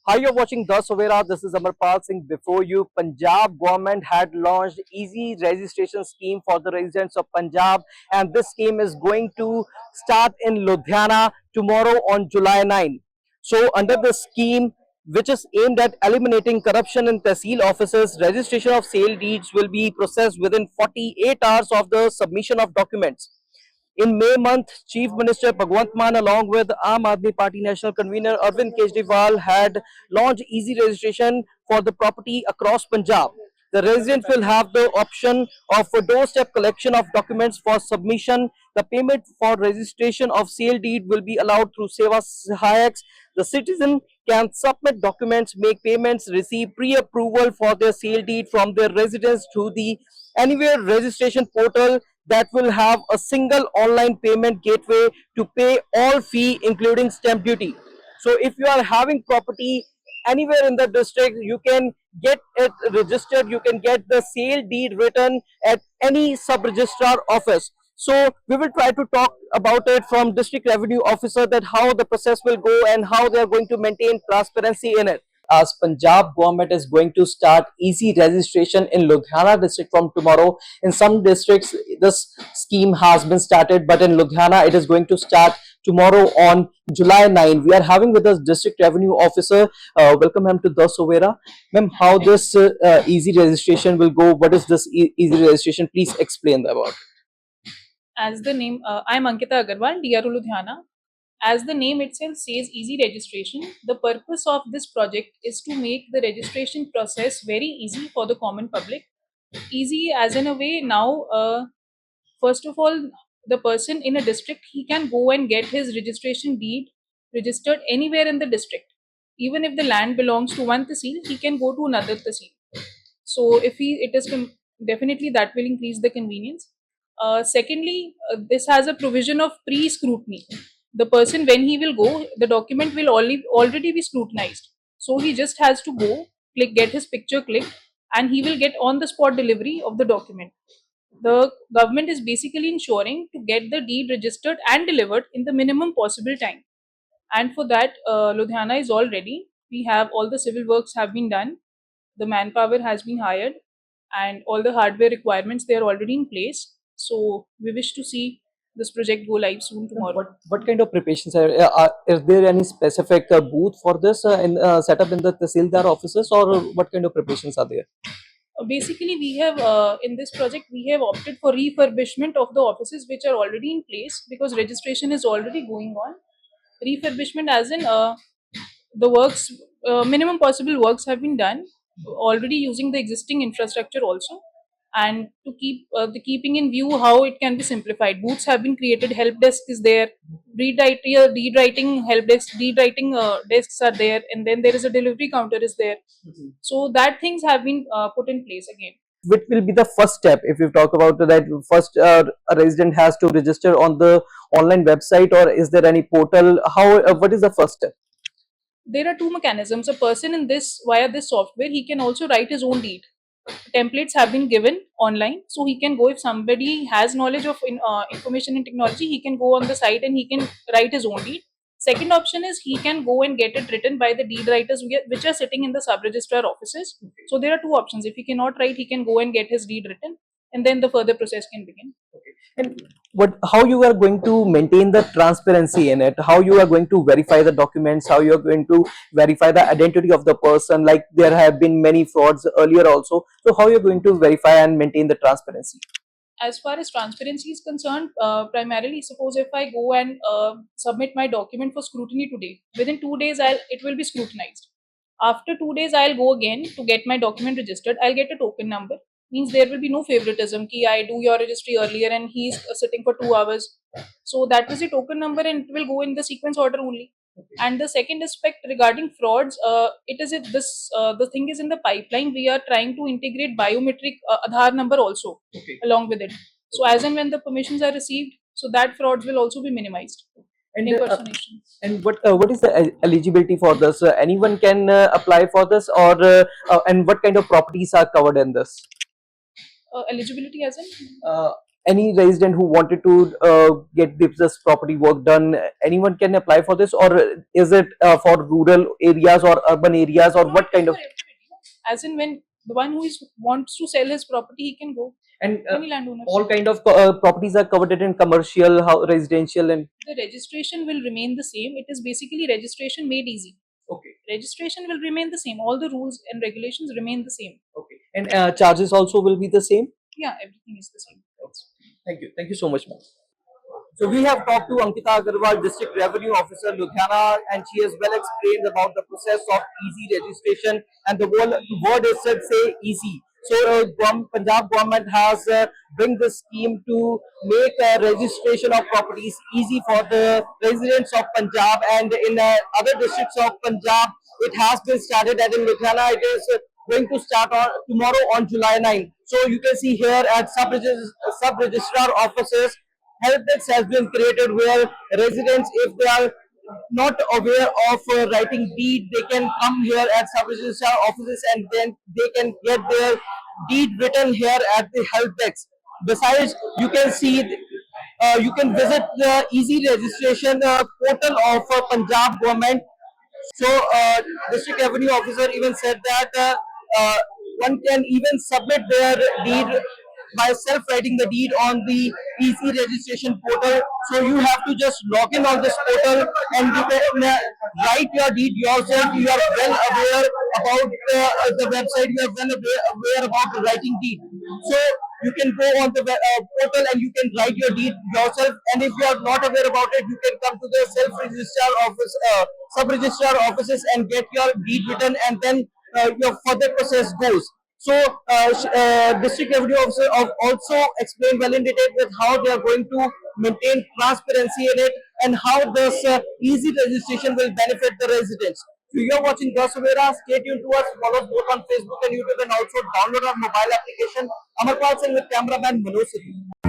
Hi, you're watching The Savera. This is Amarpal Singh. Before you, Punjab government had launched easy registration scheme for the residents of Punjab, and this scheme is going to start in Ludhiana tomorrow on July 9. So, under the scheme, which is aimed at eliminating corruption in Tehsil offices, registration of sale deeds will be processed within 48 hours of the submission of documents. In May month, Chief Minister Bhagwant Mann along with Aam Aadmi Party National Convener Arvind Kejriwal had launched easy registration for the property across Punjab. The residents will have the option of a doorstep collection of documents for submission. The payment for registration of sale deed will be allowed through Seva Sahayaks. The citizen can submit documents, make payments, receive pre-approval for their sale deed from their residence through the Anywhere registration portal that will have a single online payment gateway to pay all fee including stamp duty. So if you are having property anywhere in the district, you can get it registered, you can get the sale deed written at any sub registrar office. So we will try to talk about it from district revenue officer, that how the process will go and how they are going to maintain transparency in it. As Punjab government is going to start easy registration in Ludhiana district from tomorrow. In some districts, this scheme has been started, but in Ludhiana, it is going to start tomorrow on July 9. We are having with us District Revenue Officer. Welcome, ma'am, to the Sovera. Ma'am, how this easy registration will go? What is this easy registration? Please explain about. As the name, I'm Ankita Agarwal, DRO Ludhiana. As the name itself says, easy registration, the purpose of this project is to make the registration process very easy for the common public. Easy as in a way now, first of all, the person in a district, he can go and get his registration deed registered anywhere in the district. Even if the land belongs to one tehsil, he can go to another tehsil. So if definitely that will increase the convenience. Secondly, this has a provision of pre-scrutiny. The person, when he will go, the document will already be scrutinized. So he just has to go, get his picture clicked, and he will get on the spot delivery of the document. The government is basically ensuring to get the deed registered and delivered in the minimum possible time. And for that, Ludhiana is all ready. We have all the civil works have been done, the manpower has been hired, and all the hardware requirements, they are already in place. So we wish to see this project go live soon tomorrow. What kind of preparations are is there any specific booth for this set up in the Tehsildar offices, or what kind of preparations are there? Basically, we have in this project we have opted for refurbishment of the offices which are already in place, because registration is already going on. Refurbishment as in the works, minimum possible works have been done already using the existing infrastructure also. And to keep the keeping in view how it can be simplified, booths have been created, help desk is there, deed writing help desk, deed writing desks are there, and then there is a delivery counter is there. So that things have been put in place again. Which will be the first step if you talk about that? First, a resident has to register on the online website, or is there any portal? How what is the first step? There are two mechanisms. A person in this, via this software, he can also write his own deed. Templates have been given online, so he can go, if somebody has knowledge of information and technology, he can go on the site and he can write his own deed. Second option is he can go and get it written by the deed writers which are sitting in the sub registrar offices. So there are two options. If he cannot write, he can go and get his deed written, and then the further process can begin. And what, how you are going to maintain the transparency in it? How you are going to verify the documents? How you are going to verify the identity of the person? Like there have been many frauds earlier also. So how you are going to verify and maintain the transparency? As far as transparency is concerned, primarily, suppose if I go and submit my document for scrutiny today, within 2 days it will be scrutinized. After 2 days, I'll go again to get my document registered. I'll get a token number. Means there will be no favoritism. Ki I do your registry earlier and he's sitting for 2 hours. So that is the token number, and it will go in the sequence order only. And the second aspect regarding frauds, the thing is in the pipeline. We are trying to integrate biometric Aadhaar number also along with it. So as and when the permissions are received, so that frauds will also be minimized. And Impersonation. and what is the eligibility for this? Anyone can apply for this, or and what kind of properties are covered in this? Eligibility as in? Uh, any resident who wanted to get this property work done, anyone can apply for this, or is it for rural areas or urban areas, or No, what it is kind for of? everybody. No? As in when the one who is wants to sell his property, he can go. And Any landowner. all kind of properties are covered in commercial, residential, and The registration will remain the same. It is basically registration made easy. okay, Registration will remain the same. All the rules and regulations remain the same. okay, and charges also will be the same. Yeah, everything is the same. Thank you so much, ma'am. So we have talked to Ankita Agarwal, District Revenue Officer, Ludhiana, and she has well explained about the process of easy registration, and the word itself say easy. So Punjab government has bring this scheme to make registration of properties easy for the residents of Punjab, and in other districts of Punjab it has been started, and in Ludhiana it is going to start on tomorrow on July 9. So you can see here at sub-registrar offices, help desk has been created where residents, if they are not aware of writing deed, they can come here at sub-registrar offices and then they can get their deed written here at the help desk. Besides, you can see, you can visit the easy registration portal of Punjab government. So, district revenue officer even said that one can even submit their deed by self-writing the deed on the easy registration portal. So you have to just log in on this portal and you can write your deed yourself. You are well aware about the website. You are well aware about the writing deed. So you can go on the portal and you can write your deed yourself. And if you are not aware about it, you can come to the self-registrar office, sub-registrar offices and get your deed written, and then your further process goes. So, District Revenue Officer also explained well in detail with how they are going to maintain transparency in it and how this easy registration will benefit the residents. So, you are watching The Savera. Stay tuned to us. Follow us both on Facebook and YouTube, and also download our mobile application. Amarpal Singh with cameraman Manoj Sidhu.